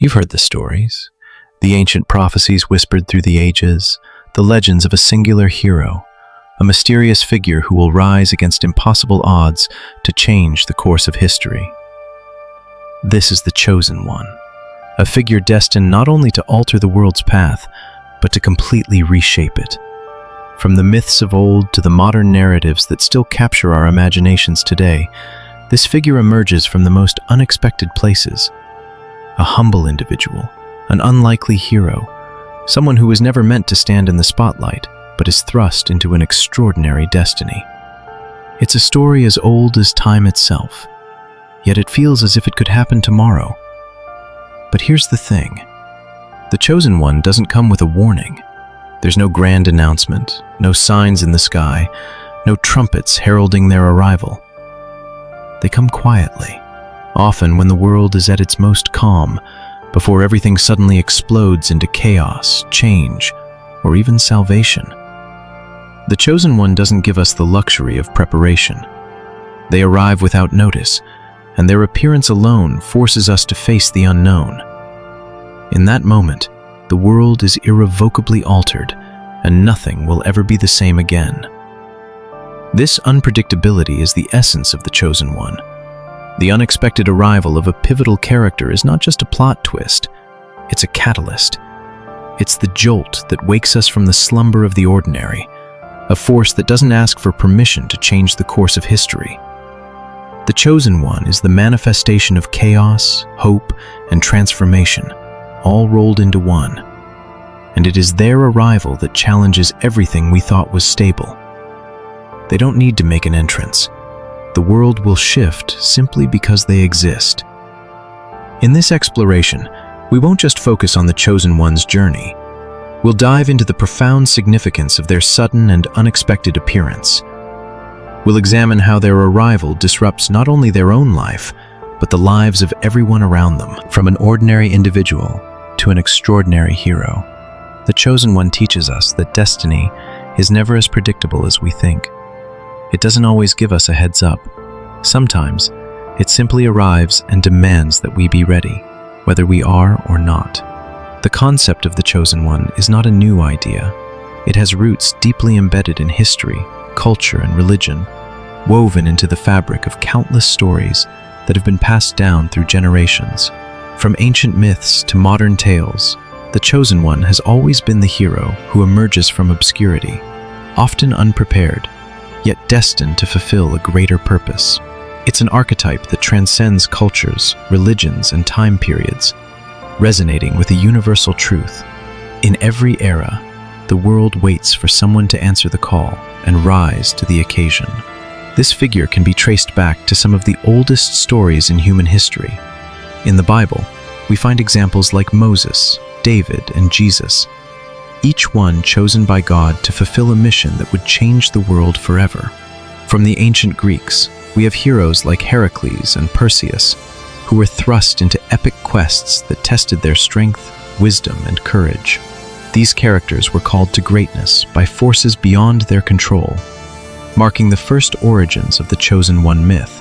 You've heard the stories, the ancient prophecies whispered through the ages, the legends of a singular hero, a mysterious figure who will rise against impossible odds to change the course of history. This is the Chosen One, a figure destined not only to alter the world's path, but to completely reshape it. From the myths of old to the modern narratives that still capture our imaginations today, this figure emerges from the most unexpected places. A humble individual, an unlikely hero, someone who was never meant to stand in the spotlight, but is thrust into an extraordinary destiny. It's a story as old as time itself, yet it feels as if it could happen tomorrow. But here's the thing. The Chosen One doesn't come with a warning. There's no grand announcement, no signs in the sky, no trumpets heralding their arrival. They come quietly, often when the world is at its most calm, before everything suddenly explodes into chaos, change, or even salvation. The Chosen One doesn't give us the luxury of preparation. They arrive without notice, and their appearance alone forces us to face the unknown. In that moment, the world is irrevocably altered, and nothing will ever be the same again. This unpredictability is the essence of the Chosen One. The unexpected arrival of a pivotal character is not just a plot twist, it's a catalyst. It's the jolt that wakes us from the slumber of the ordinary, a force that doesn't ask for permission to change the course of history. The Chosen One is the manifestation of chaos, hope, and transformation, all rolled into one. And it is their arrival that challenges everything we thought was stable. They don't need to make an entrance. The world will shift simply because they exist. In this exploration, we won't just focus on the Chosen One's journey. We'll dive into the profound significance of their sudden and unexpected appearance. We'll examine how their arrival disrupts not only their own life, but the lives of everyone around them. From an ordinary individual to an extraordinary hero, the Chosen One teaches us that destiny is never as predictable as we think. It doesn't always give us a heads up. Sometimes, it simply arrives and demands that we be ready, whether we are or not. The concept of the Chosen One is not a new idea. It has roots deeply embedded in history, culture, and religion, woven into the fabric of countless stories that have been passed down through generations. From ancient myths to modern tales, the Chosen One has always been the hero who emerges from obscurity, often unprepared, yet destined to fulfill a greater purpose. It's an archetype that transcends cultures, religions, and time periods, resonating with a universal truth. In every era, the world waits for someone to answer the call and rise to the occasion. This figure can be traced back to some of the oldest stories in human history. In the Bible, we find examples like Moses, David, and Jesus, each one chosen by God to fulfill a mission that would change the world forever. From the ancient Greeks, we have heroes like Heracles and Perseus, who were thrust into epic quests that tested their strength, wisdom, and courage. These characters were called to greatness by forces beyond their control, marking the first origins of the Chosen One myth.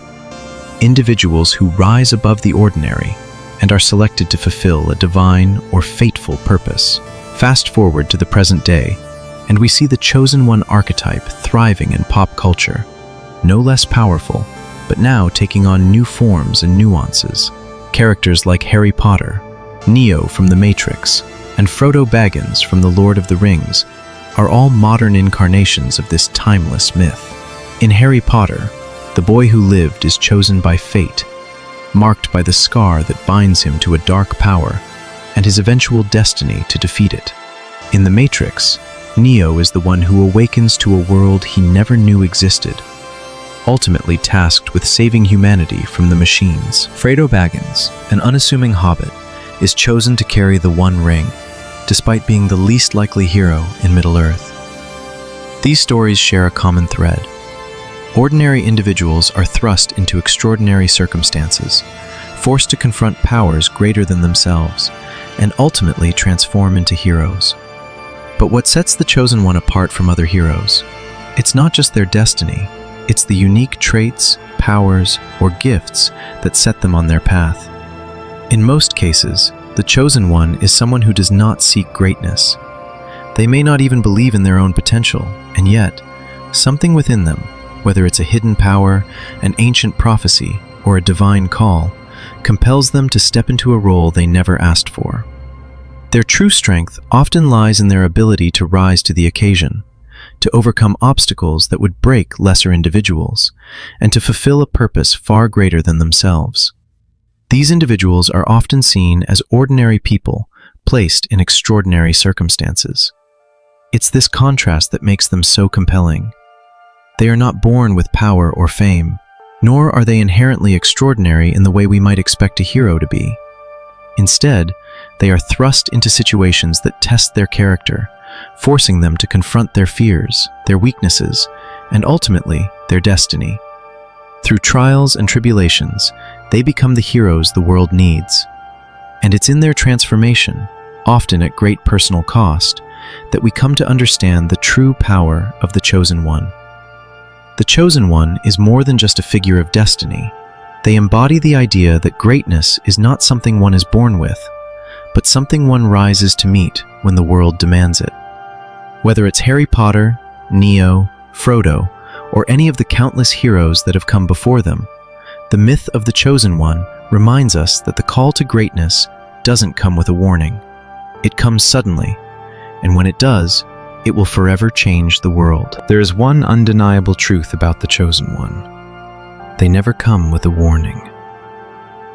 Individuals who rise above the ordinary and are selected to fulfill a divine or fateful purpose. Fast forward to the present day, and we see the Chosen One archetype thriving in pop culture, no less powerful, but now taking on new forms and nuances. Characters like Harry Potter, Neo from The Matrix, and Frodo Baggins from The Lord of the Rings are all modern incarnations of this timeless myth. In Harry Potter, the boy who lived is chosen by fate, marked by the scar that binds him to a dark power and his eventual destiny to defeat it. In The Matrix, Neo is the one who awakens to a world he never knew existed, ultimately tasked with saving humanity from the machines. Frodo Baggins, an unassuming hobbit, is chosen to carry the One Ring, despite being the least likely hero in Middle-earth. These stories share a common thread. Ordinary individuals are thrust into extraordinary circumstances, forced to confront powers greater than themselves, and ultimately transform into heroes. But what sets the Chosen One apart from other heroes? It's not just their destiny, it's the unique traits, powers, or gifts that set them on their path. In most cases, the The chosen one is someone who does not seek greatness. They may not even believe in their own potential, and yet, something within them, whether it's a hidden power, an ancient prophecy, or a divine call, compels them to step into a role they never asked for. Their true strength often lies in their ability to rise to the occasion, to overcome obstacles that would break lesser individuals, and to fulfill a purpose far greater than themselves. These individuals are often seen as ordinary people placed in extraordinary circumstances. It's this contrast that makes them so compelling. They are not born with power or fame, nor are they inherently extraordinary in the way we might expect a hero to be. Instead, they are thrust into situations that test their character, forcing them to confront their fears, their weaknesses, and ultimately, their destiny. Through trials and tribulations, they become the heroes the world needs. And it's in their transformation, often at great personal cost, that we come to understand the true power of the chosen one. The chosen one is more than just a figure of destiny. They embody the idea that greatness is not something one is born with, but something one rises to meet when the world demands it. Whether it's Harry Potter, Neo, Frodo, or any of the countless heroes that have come before them, the myth of the chosen one reminds us that the call to greatness doesn't come with a warning. It comes suddenly, and when it does, it will forever change the world. There is one undeniable truth about the chosen one. They never come with a warning.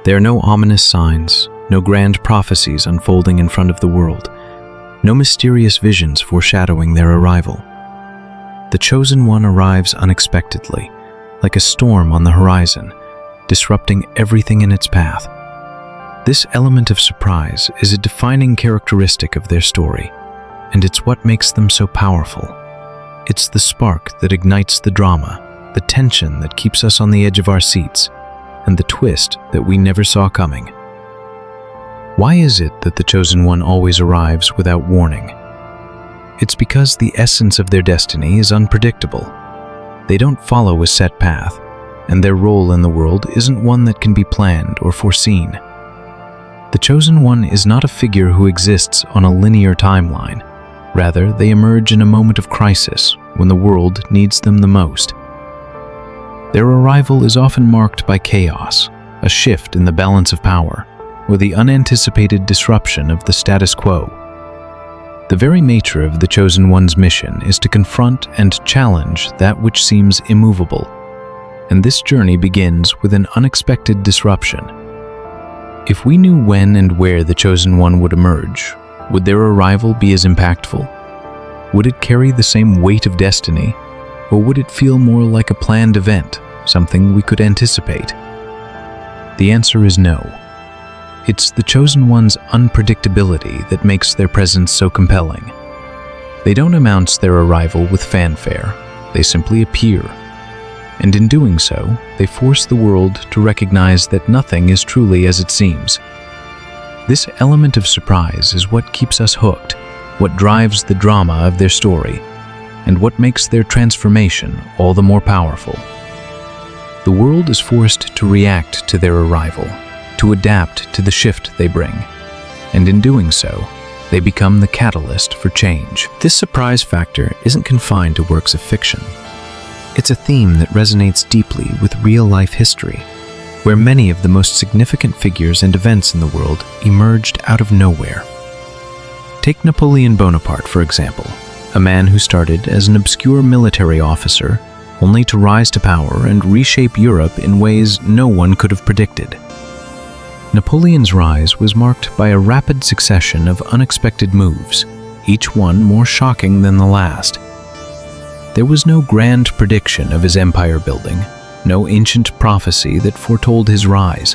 There are no ominous signs, no grand prophecies unfolding in front of the world, no mysterious visions foreshadowing their arrival. The chosen one arrives unexpectedly, like a storm on the horizon, disrupting everything in its path. This element of surprise is a defining characteristic of their story, and it's what makes them so powerful. It's the spark that ignites the drama, the tension that keeps us on the edge of our seats, and the twist that we never saw coming. Why is it that the chosen one always arrives without warning? It's because the essence of their destiny is unpredictable. They don't follow a set path, and their role in the world isn't one that can be planned or foreseen. The chosen one is not a figure who exists on a linear timeline. Rather, they emerge in a moment of crisis when the world needs them the most. Their arrival is often marked by chaos, a shift in the balance of power, or the unanticipated disruption of the status quo. The very nature of the chosen one's mission is to confront and challenge that which seems immovable, and this journey begins with an unexpected disruption. If we knew when and where the chosen one would emerge, would their arrival be as impactful? Would it carry the same weight of destiny, or would it feel more like a planned event, something we could anticipate? The answer is no. It's the chosen one's unpredictability that makes their presence so compelling. They don't announce their arrival with fanfare, they simply appear. And in doing so, they force the world to recognize that nothing is truly as it seems. This element of surprise is what keeps us hooked, what drives the drama of their story, and what makes their transformation all the more powerful. The world is forced to react to their arrival, to adapt to the shift they bring, and in doing so, they become the catalyst for change. This surprise factor isn't confined to works of fiction. It's a theme that resonates deeply with real-life history, where many of the most significant figures and events in the world emerged out of nowhere. Take Napoleon Bonaparte, for example, a man who started as an obscure military officer, only to rise to power and reshape Europe in ways no one could have predicted. Napoleon's rise was marked by a rapid succession of unexpected moves, each one more shocking than the last. There was no grand prediction of his empire building, no ancient prophecy that foretold his rise.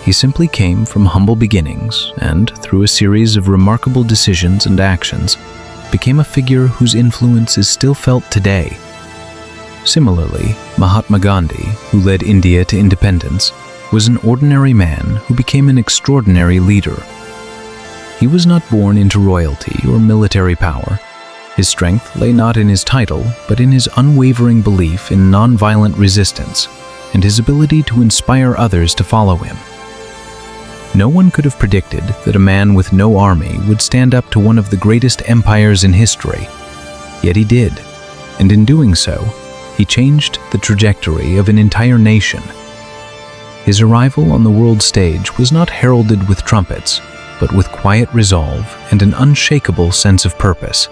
He simply came from humble beginnings and, through a series of remarkable decisions and actions, became a figure whose influence is still felt today. Similarly, Mahatma Gandhi, who led India to independence, was an ordinary man who became an extraordinary leader. He was not born into royalty or military power. His strength lay not in his title, but in his unwavering belief in nonviolent resistance and his ability to inspire others to follow him. No one could have predicted that a man with no army would stand up to one of the greatest empires in history. Yet he did, and in doing so, he changed the trajectory of an entire nation. His arrival on the world stage was not heralded with trumpets, but with quiet resolve and an unshakable sense of purpose.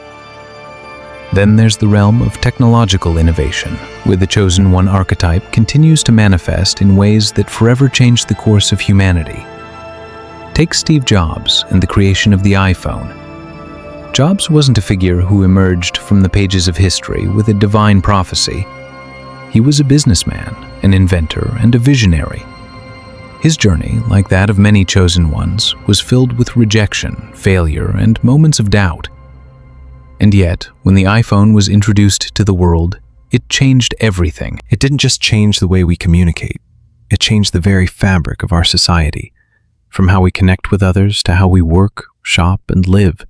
Then there's the realm of technological innovation, where the Chosen One archetype continues to manifest in ways that forever change the course of humanity. Take Steve Jobs and the creation of the iPhone. Jobs wasn't a figure who emerged from the pages of history with a divine prophecy. He was a businessman, an inventor, and a visionary. His journey, like that of many chosen ones, was filled with rejection, failure, and moments of doubt. And yet, when the iPhone was introduced to the world, it changed everything. It didn't just change the way we communicate. It changed the very fabric of our society, from how we connect with others to how we work, shop, and live.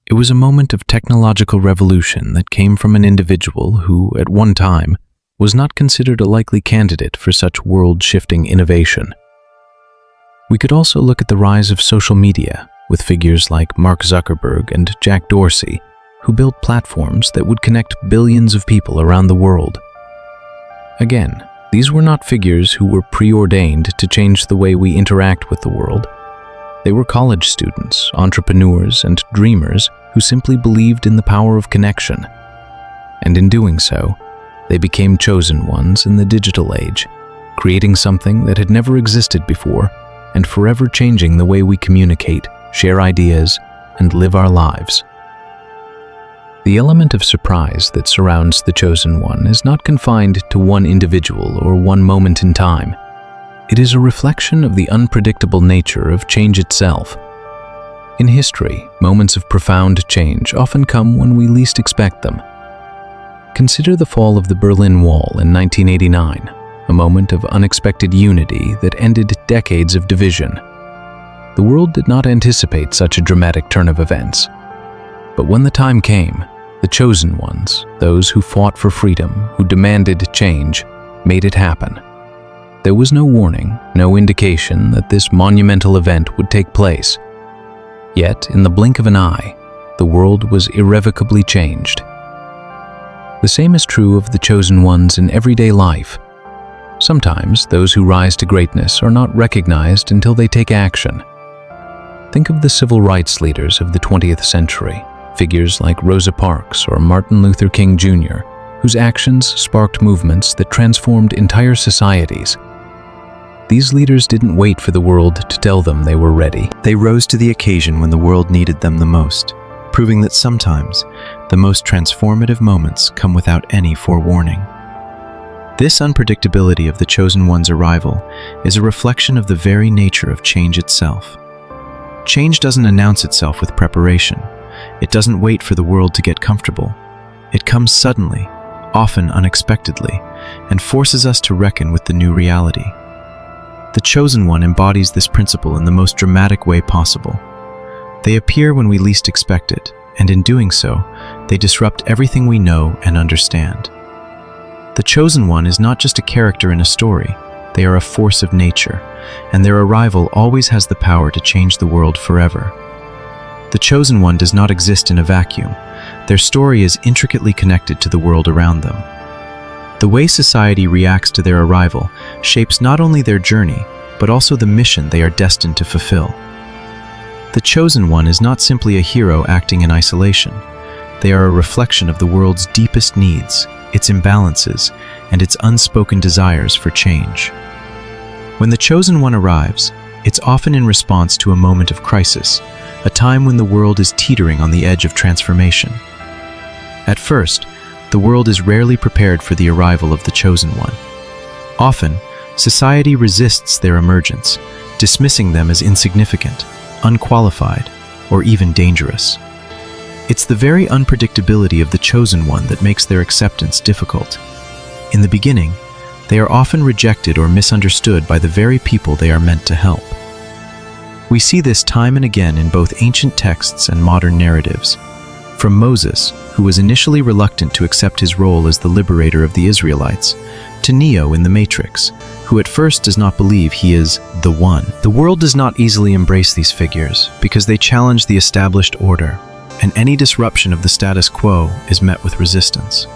It was a moment of technological revolution that came from an individual who, at one time, was not considered a likely candidate for such world-shifting innovation. We could also look at the rise of social media, with figures like Mark Zuckerberg and Jack Dorsey, who built platforms that would connect billions of people around the world. Again, these were not figures who were preordained to change the way we interact with the world. They were college students, entrepreneurs, and dreamers who simply believed in the power of connection. And in doing so, they became chosen ones in the digital age, creating something that had never existed before and forever changing the way we communicate, share ideas, and live our lives. The element of surprise that surrounds the chosen one is not confined to one individual or one moment in time. It is a reflection of the unpredictable nature of change itself. In history, moments of profound change often come when we least expect them. Consider the fall of the Berlin Wall in 1989, a moment of unexpected unity that ended decades of division. The world did not anticipate such a dramatic turn of events. But when the time came, the chosen ones, those who fought for freedom, who demanded change, made it happen. There was no warning, no indication that this monumental event would take place. Yet, in the blink of an eye, the world was irrevocably changed. The same is true of the chosen ones in everyday life. Sometimes those who rise to greatness are not recognized until they take action. Think of the civil rights leaders of the 20th century, figures like Rosa Parks or Martin Luther King Jr., whose actions sparked movements that transformed entire societies. These leaders didn't wait for the world to tell them they were ready. They rose to the occasion when the world needed them the most, proving that sometimes the most transformative moments come without any forewarning. This unpredictability of the chosen one's arrival is a reflection of the very nature of change itself. Change doesn't announce itself with preparation. It doesn't wait for the world to get comfortable. It comes suddenly, often unexpectedly, and forces us to reckon with the new reality. The chosen one embodies this principle in the most dramatic way possible. They appear when we least expect it, and in doing so, they disrupt everything we know and understand. The chosen one is not just a character in a story. They are a force of nature, and their arrival always has the power to change the world forever. The chosen one does not exist in a vacuum. Their story is intricately connected to the world around them. The way society reacts to their arrival shapes not only their journey, but also the mission they are destined to fulfill. The chosen one is not simply a hero acting in isolation. They are a reflection of the world's deepest needs, its imbalances, and its unspoken desires for change. When the chosen one arrives, it's often in response to a moment of crisis, a time when the world is teetering on the edge of transformation. At first, the world is rarely prepared for the arrival of the chosen one. Often, society resists their emergence, dismissing them as insignificant, unqualified, or even dangerous. It's the very unpredictability of the chosen one that makes their acceptance difficult. In the beginning, they are often rejected or misunderstood by the very people they are meant to help. We see this time and again in both ancient texts and modern narratives. From Moses, who was initially reluctant to accept his role as the liberator of the Israelites, to Neo in The Matrix, who at first does not believe he is the one. The world does not easily embrace these figures because they challenge the established order, and any disruption of the status quo is met with resistance.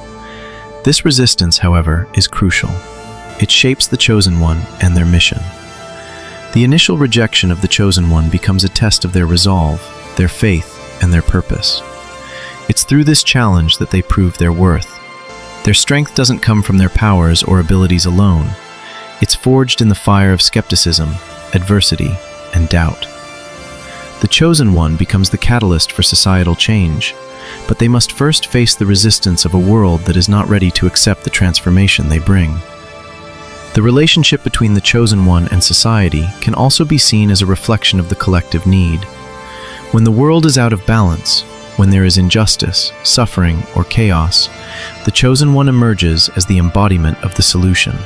This resistance, however, is crucial. It shapes the chosen one and their mission. The initial rejection of the chosen one becomes a test of their resolve, their faith, and their purpose. It's through this challenge that they prove their worth. Their strength doesn't come from their powers or abilities alone. It's forged in the fire of skepticism, adversity, and doubt. The chosen one becomes the catalyst for societal change, but they must first face the resistance of a world that is not ready to accept the transformation they bring. The relationship between the chosen one and society can also be seen as a reflection of the collective need. When the world is out of balance, when there is injustice, suffering, or chaos, the chosen one emerges as the embodiment of the solution.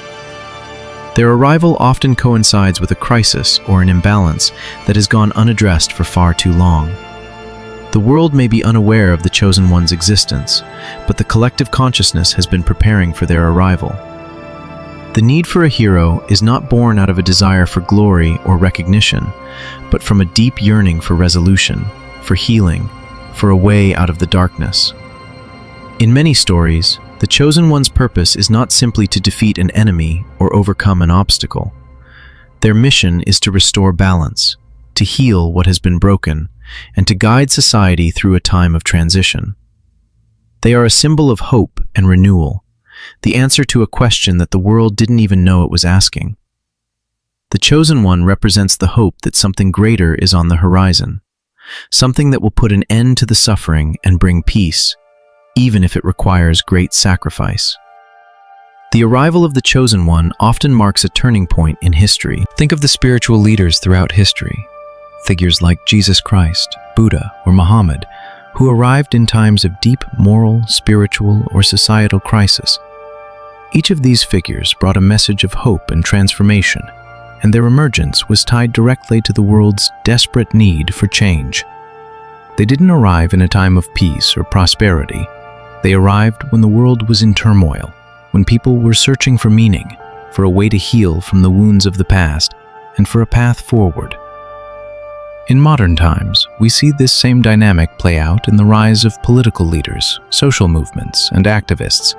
Their arrival often coincides with a crisis or an imbalance that has gone unaddressed for far too long. The world may be unaware of the chosen one's existence, but the collective consciousness has been preparing for their arrival. The need for a hero is not born out of a desire for glory or recognition, but from a deep yearning for resolution, for healing, for a way out of the darkness. In many stories, the chosen one's purpose is not simply to defeat an enemy or overcome an obstacle. Their mission is to restore balance, to heal what has been broken, and to guide society through a time of transition. They are a symbol of hope and renewal, the answer to a question that the world didn't even know it was asking. The chosen one represents the hope that something greater is on the horizon, something that will put an end to the suffering and bring peace, even if it requires great sacrifice. The arrival of the chosen one often marks a turning point in history. Think of the spiritual leaders throughout history, figures like Jesus Christ, Buddha, or Muhammad, who arrived in times of deep moral, spiritual, or societal crisis. Each of these figures brought a message of hope and transformation, and their emergence was tied directly to the world's desperate need for change. They didn't arrive in a time of peace or prosperity. They arrived when the world was in turmoil, when people were searching for meaning, for a way to heal from the wounds of the past, and for a path forward. In modern times, we see this same dynamic play out in the rise of political leaders, social movements, and activists.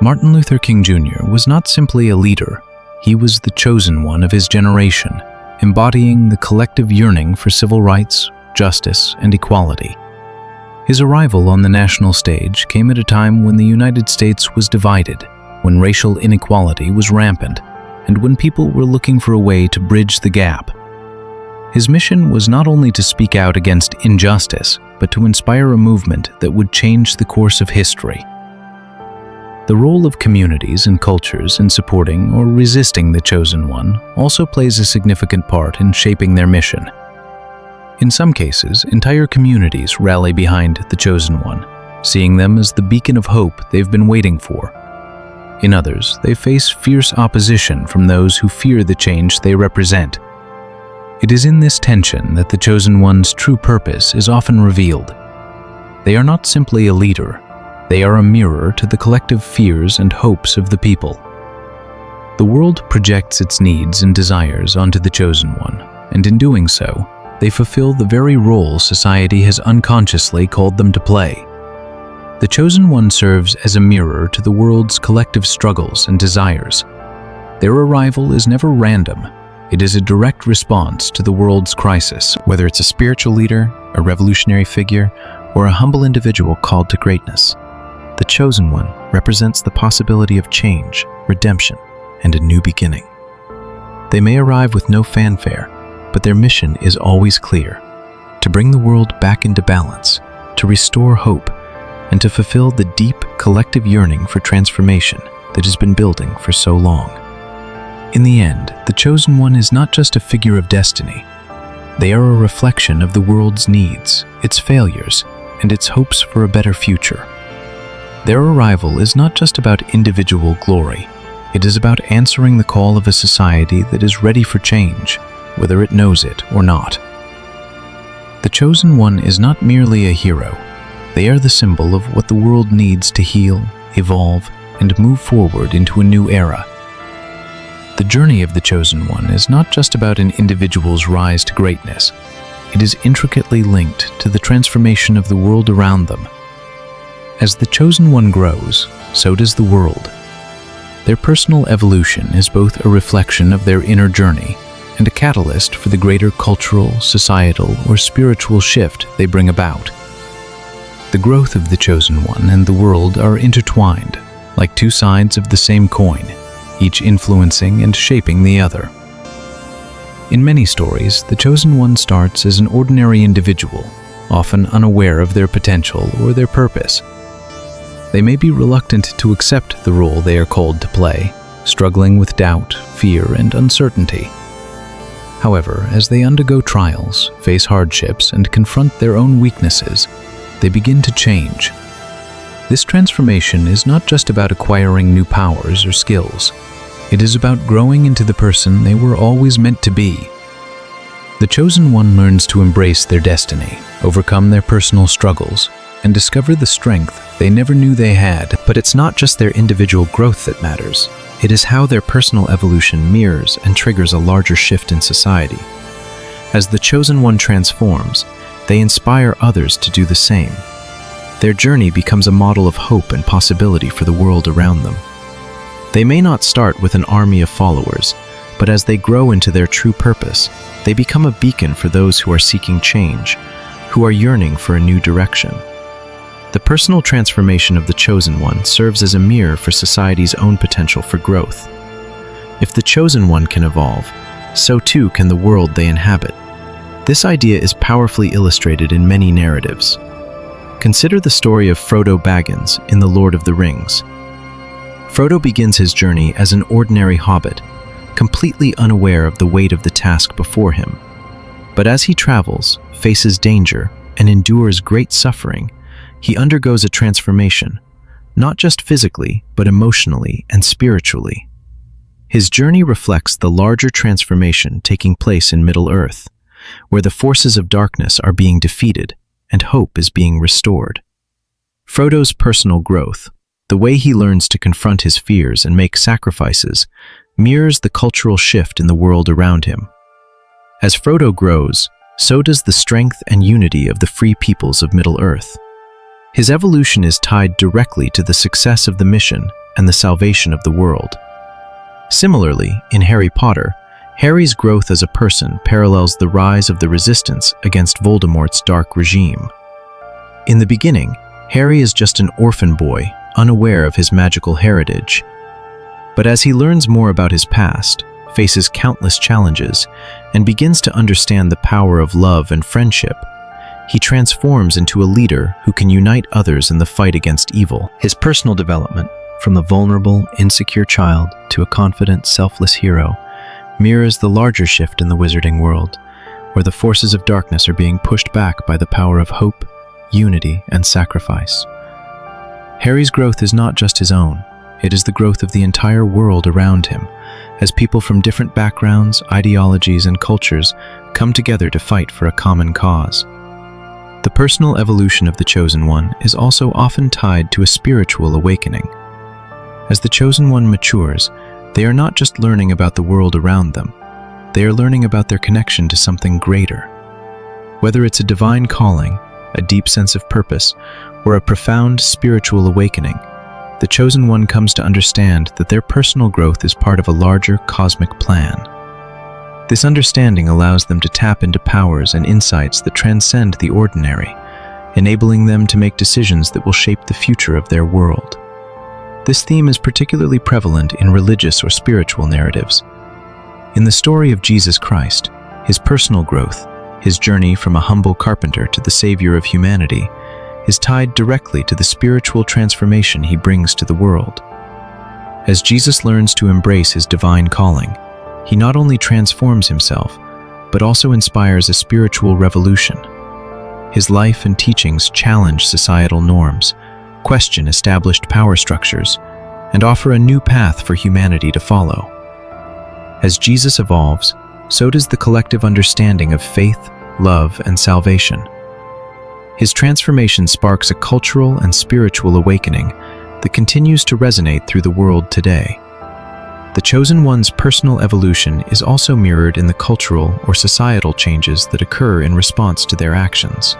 Martin Luther King Jr. was not simply a leader. He was the chosen one of his generation, embodying the collective yearning for civil rights, justice, and equality. His arrival on the national stage came at a time when the United States was divided, when racial inequality was rampant, and when people were looking for a way to bridge the gap. His mission was not only to speak out against injustice, but to inspire a movement that would change the course of history. The role of communities and cultures in supporting or resisting the chosen one also plays a significant part in shaping their mission. In some cases, entire communities rally behind the chosen one, seeing them as the beacon of hope they've been waiting for. In others, they face fierce opposition from those who fear the change they represent. It is in this tension that the chosen one's true purpose is often revealed. They are not simply a leader. They are a mirror to the collective fears and hopes of the people. The world projects its needs and desires onto the chosen one, and in doing so, they fulfill the very role society has unconsciously called them to play. The chosen one serves as a mirror to the world's collective struggles and desires. Their arrival is never random. It is a direct response to the world's crisis, whether it's a spiritual leader, a revolutionary figure, or a humble individual called to greatness. The chosen one represents the possibility of change, redemption, and a new beginning. They may arrive with no fanfare, but their mission is always clear: to bring the world back into balance, to restore hope, and to fulfill the deep collective yearning for transformation that has been building for so long. In the end, the chosen one is not just a figure of destiny. They are a reflection of the world's needs, its failures, and its hopes for a better future. Their arrival is not just about individual glory. It is about answering the call of a society that is ready for change, whether it knows it or not. The chosen one is not merely a hero. They are the symbol of what the world needs to heal, evolve, and move forward into a new era. The journey of the Chosen One is not just about an individual's rise to greatness. It is intricately linked to the transformation of the world around them. As the Chosen One grows, so does the world. Their personal evolution is both a reflection of their inner journey and a catalyst for the greater cultural, societal, or spiritual shift they bring about. The growth of the Chosen One and the world are intertwined, like two sides of the same coin, each influencing and shaping the other. In many stories, the Chosen One starts as an ordinary individual, often unaware of their potential or their purpose. They may be reluctant to accept the role they are called to play, struggling with doubt, fear, and uncertainty. However, as they undergo trials, face hardships, and confront their own weaknesses, they begin to change. This transformation is not just about acquiring new powers or skills. It is about growing into the person they were always meant to be. The Chosen One learns to embrace their destiny, overcome their personal struggles, and discover the strength they never knew they had. But it's not just their individual growth that matters. It is how their personal evolution mirrors and triggers a larger shift in society. As the Chosen One transforms, they inspire others to do the same. Their journey becomes a model of hope and possibility for the world around them. They may not start with an army of followers, but as they grow into their true purpose, they become a beacon for those who are seeking change, who are yearning for a new direction. The personal transformation of the Chosen One serves as a mirror for society's own potential for growth. If the Chosen One can evolve, so too can the world they inhabit. This idea is powerfully illustrated in many narratives. Consider the story of Frodo Baggins in The Lord of the Rings. Frodo begins his journey as an ordinary hobbit, completely unaware of the weight of the task before him. But as he travels, faces danger, and endures great suffering, he undergoes a transformation, not just physically, but emotionally and spiritually. His journey reflects the larger transformation taking place in Middle-earth, where the forces of darkness are being defeated and hope is being restored. Frodo's personal growth, the way he learns to confront his fears and make sacrifices, mirrors the cultural shift in the world around him. As Frodo grows, so does the strength and unity of the free peoples of Middle-earth. His evolution is tied directly to the success of the mission and the salvation of the world. Similarly, in Harry Potter, Harry's growth as a person parallels the rise of the resistance against Voldemort's dark regime. In the beginning, Harry is just an orphan boy, unaware of his magical heritage. But as he learns more about his past, faces countless challenges, and begins to understand the power of love and friendship, he transforms into a leader who can unite others in the fight against evil. His personal development, from the vulnerable, insecure child to a confident, selfless hero, mirrors the larger shift in the wizarding world, where the forces of darkness are being pushed back by the power of hope, unity, and sacrifice. Harry's growth is not just his own, it is the growth of the entire world around him, as people from different backgrounds, ideologies, and cultures come together to fight for a common cause. The personal evolution of the Chosen One is also often tied to a spiritual awakening. As the Chosen One matures, they are not just learning about the world around them, they are learning about their connection to something greater. Whether it's a divine calling, a deep sense of purpose, or a profound spiritual awakening, the Chosen One comes to understand that their personal growth is part of a larger cosmic plan. This understanding allows them to tap into powers and insights that transcend the ordinary, enabling them to make decisions that will shape the future of their world. This theme is particularly prevalent in religious or spiritual narratives. In the story of Jesus Christ, his personal growth, his journey from a humble carpenter to the savior of humanity, is tied directly to the spiritual transformation he brings to the world. As Jesus learns to embrace his divine calling, he not only transforms himself, but also inspires a spiritual revolution. His life and teachings challenge societal norms, question established power structures, and offer a new path for humanity to follow. As Jesus evolves, so does the collective understanding of faith, love, and salvation. His transformation sparks a cultural and spiritual awakening that continues to resonate through the world today. The Chosen One's personal evolution is also mirrored in the cultural or societal changes that occur in response to their actions.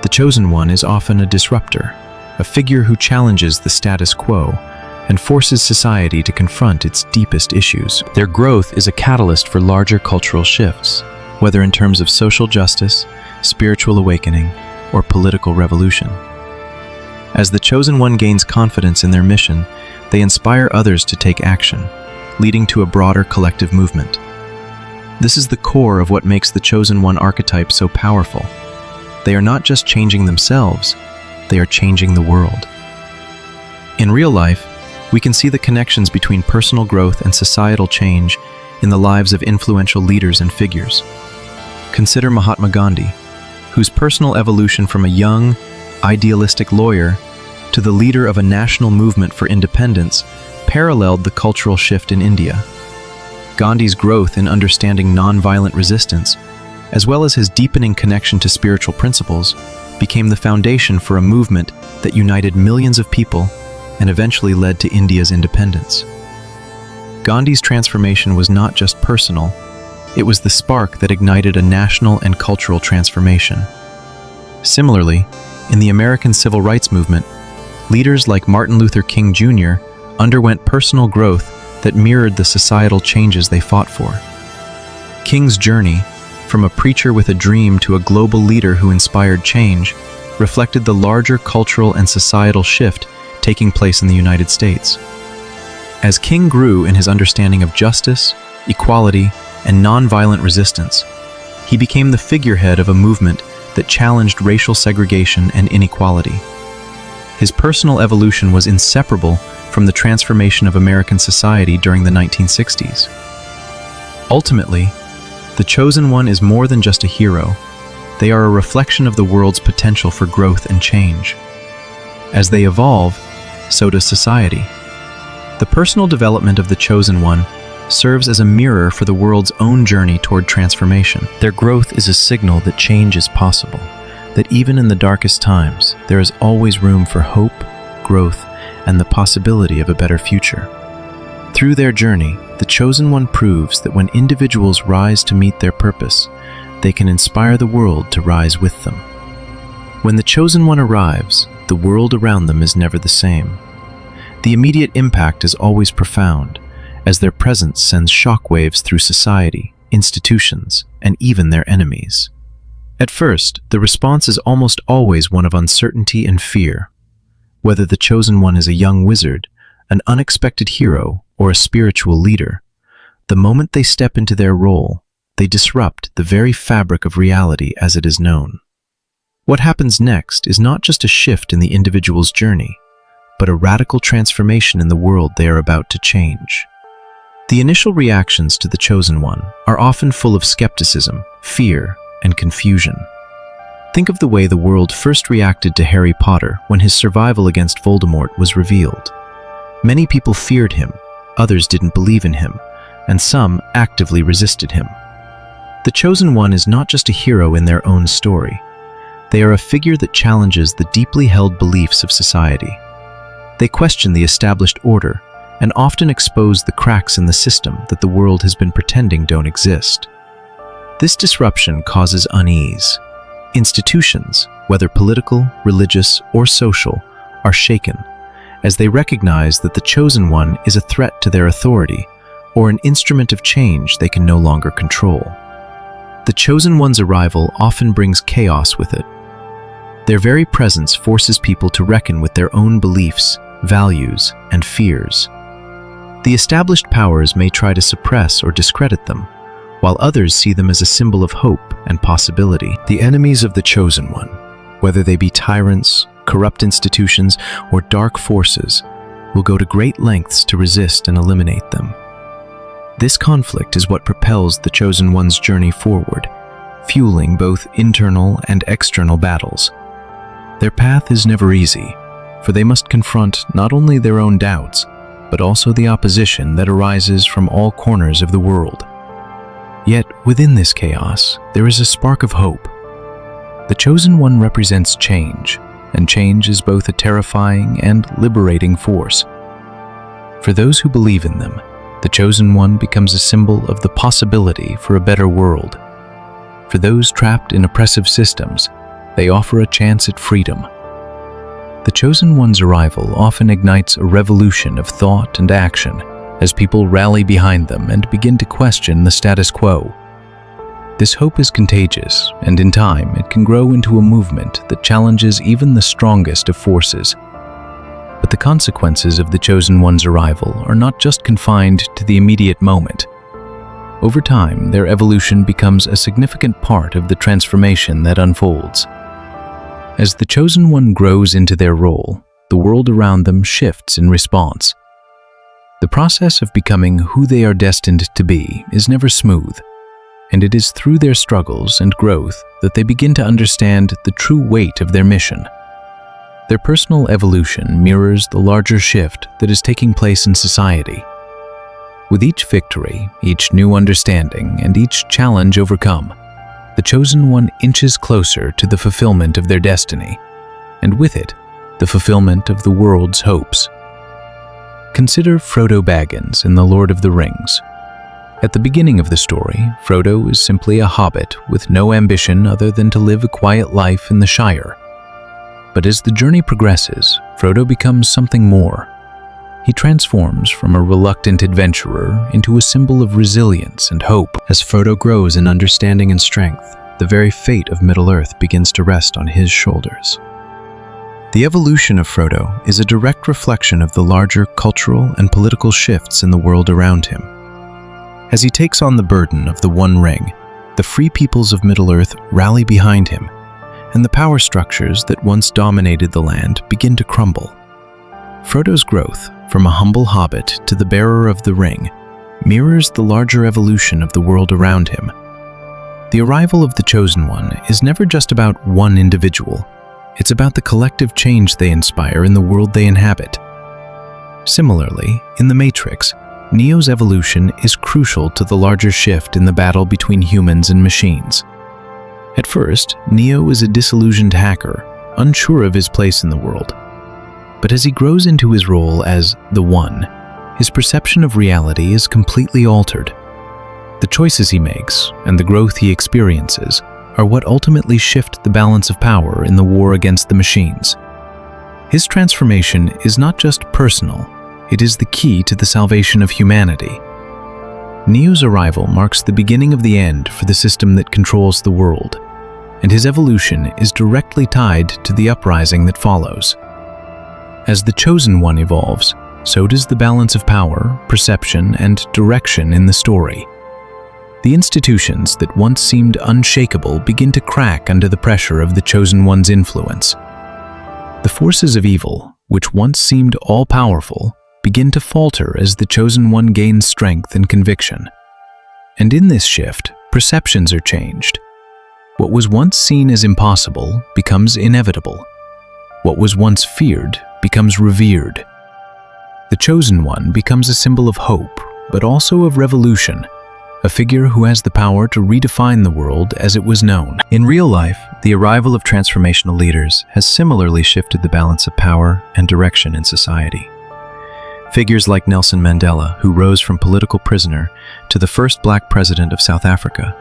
The Chosen One is often a disruptor, a figure who challenges the status quo and forces society to confront its deepest issues. Their growth is a catalyst for larger cultural shifts, whether in terms of social justice, spiritual awakening, or political revolution. As the Chosen One gains confidence in their mission, they inspire others to take action, leading to a broader collective movement. This is the core of what makes the Chosen One archetype so powerful. They are not just changing themselves, they are changing the world. In real life, we can see the connections between personal growth and societal change in the lives of influential leaders and figures. Consider Mahatma Gandhi, whose personal evolution from a young, idealistic lawyer to the leader of a national movement for independence paralleled the cultural shift in India. Gandhi's growth in understanding nonviolent resistance, as well as his deepening connection to spiritual principles, became the foundation for a movement that united millions of people and eventually led to India's independence. Gandhi's transformation was not just personal, it was the spark that ignited a national and cultural transformation. Similarly, in the American civil rights movement, leaders like Martin Luther King Jr. underwent personal growth that mirrored the societal changes they fought for. King's journey, from a preacher with a dream to a global leader who inspired change, reflected the larger cultural and societal shift taking place in the United States. As King grew in his understanding of justice, equality, and nonviolent resistance, he became the figurehead of a movement that challenged racial segregation and inequality. His personal evolution was inseparable from the transformation of American society during the 1960s. Ultimately, the Chosen One is more than just a hero. They are a reflection of the world's potential for growth and change. As they evolve, so does society. The personal development of the Chosen One serves as a mirror for the world's own journey toward transformation. Their growth is a signal that change is possible, that even in the darkest times, there is always room for hope, growth, and the possibility of a better future. Through their journey, the Chosen One proves that when individuals rise to meet their purpose, they can inspire the world to rise with them. When the Chosen One arrives, the world around them is never the same. The immediate impact is always profound, as their presence sends shockwaves through society, institutions, and even their enemies. At first, the response is almost always one of uncertainty and fear. Whether the Chosen One is a young wizard, an unexpected hero, or a spiritual leader, the moment they step into their role, they disrupt the very fabric of reality as it is known. What happens next is not just a shift in the individual's journey, but a radical transformation in the world they are about to change. The initial reactions to the Chosen One are often full of skepticism, fear, and confusion. Think of the way the world first reacted to Harry Potter when his survival against Voldemort was revealed. Many people feared him, others didn't believe in him, and some actively resisted him. The Chosen One is not just a hero in their own story. They are a figure that challenges the deeply held beliefs of society. They question the established order and often expose the cracks in the system that the world has been pretending don't exist. This disruption causes unease. Institutions, whether political, religious, or social, are shaken, as they recognize that the Chosen One is a threat to their authority or an instrument of change they can no longer control. The Chosen One's arrival often brings chaos with it. Their very presence forces people to reckon with their own beliefs, values, and fears. The established powers may try to suppress or discredit them, while others see them as a symbol of hope and possibility. The enemies of the Chosen One, whether they be tyrants, corrupt institutions, or dark forces, will go to great lengths to resist and eliminate them. This conflict is what propels the Chosen One's journey forward, fueling both internal and external battles. Their path is never easy, for they must confront not only their own doubts, but also the opposition that arises from all corners of the world. Yet, within this chaos, there is a spark of hope. The Chosen One represents change, and change is both a terrifying and liberating force. For those who believe in them, the Chosen One becomes a symbol of the possibility for a better world. For those trapped in oppressive systems, they offer a chance at freedom. The Chosen One's arrival often ignites a revolution of thought and action as people rally behind them and begin to question the status quo. This hope is contagious, and in time it can grow into a movement that challenges even the strongest of forces. But the consequences of the Chosen One's arrival are not just confined to the immediate moment. Over time, their evolution becomes a significant part of the transformation that unfolds. As the Chosen One grows into their role, the world around them shifts in response. The process of becoming who they are destined to be is never smooth, and it is through their struggles and growth that they begin to understand the true weight of their mission. Their personal evolution mirrors the larger shift that is taking place in society. With each victory, each new understanding, and each challenge overcome, the Chosen One inches closer to the fulfillment of their destiny, and with it, the fulfillment of the world's hopes. Consider Frodo Baggins in The Lord of the Rings. At the beginning of the story, Frodo is simply a hobbit with no ambition other than to live a quiet life in the Shire. But as the journey progresses, Frodo becomes something more. He transforms from a reluctant adventurer into a symbol of resilience and hope. As Frodo grows in understanding and strength, the very fate of Middle-earth begins to rest on his shoulders. The evolution of Frodo is a direct reflection of the larger cultural and political shifts in the world around him. As he takes on the burden of the One Ring, the free peoples of Middle-earth rally behind him, and the power structures that once dominated the land begin to crumble. Frodo's growth, from a humble hobbit to the bearer of the ring, mirrors the larger evolution of the world around him. The arrival of the Chosen One is never just about one individual. It's about the collective change they inspire in the world they inhabit. Similarly, in The Matrix, Neo's evolution is crucial to the larger shift in the battle between humans and machines. At first, Neo is a disillusioned hacker, unsure of his place in the world. But as he grows into his role as the One, his perception of reality is completely altered. The choices he makes and the growth he experiences are what ultimately shift the balance of power in the war against the machines. His transformation is not just personal, it is the key to the salvation of humanity. Neo's arrival marks the beginning of the end for the system that controls the world, and his evolution is directly tied to the uprising that follows. As the Chosen One evolves, so does the balance of power, perception, and direction in the story. The institutions that once seemed unshakable begin to crack under the pressure of the Chosen One's influence. The forces of evil, which once seemed all-powerful, begin to falter as the Chosen One gains strength and conviction. And in this shift, perceptions are changed. What was once seen as impossible becomes inevitable. What was once feared becomes revered. The Chosen One becomes a symbol of hope, but also of revolution, a figure who has the power to redefine the world as it was known. In real life, the arrival of transformational leaders has similarly shifted the balance of power and direction in society. Figures like Nelson Mandela, who rose from political prisoner to the first black president of South Africa,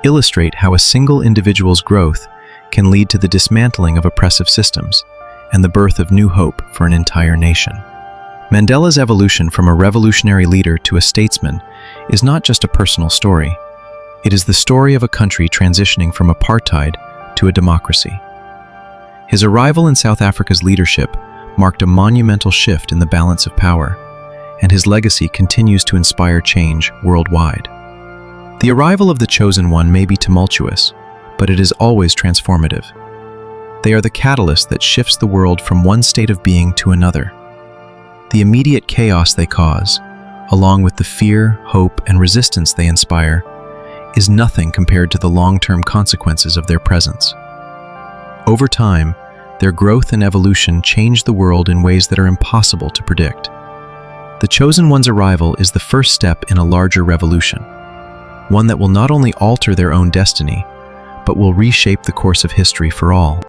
illustrate how a single individual's growth can lead to the dismantling of oppressive systems and the birth of new hope for an entire nation. Mandela's evolution from a revolutionary leader to a statesman is not just a personal story. It is the story of a country transitioning from apartheid to a democracy. His arrival in South Africa's leadership marked a monumental shift in the balance of power, and his legacy continues to inspire change worldwide. The arrival of the Chosen One may be tumultuous, but it is always transformative. They are the catalyst that shifts the world from one state of being to another. The immediate chaos they cause, along with the fear, hope, and resistance they inspire, is nothing compared to the long-term consequences of their presence. Over time, their growth and evolution change the world in ways that are impossible to predict. The Chosen One's arrival is the first step in a larger revolution, one that will not only alter their own destiny, but will reshape the course of history for all.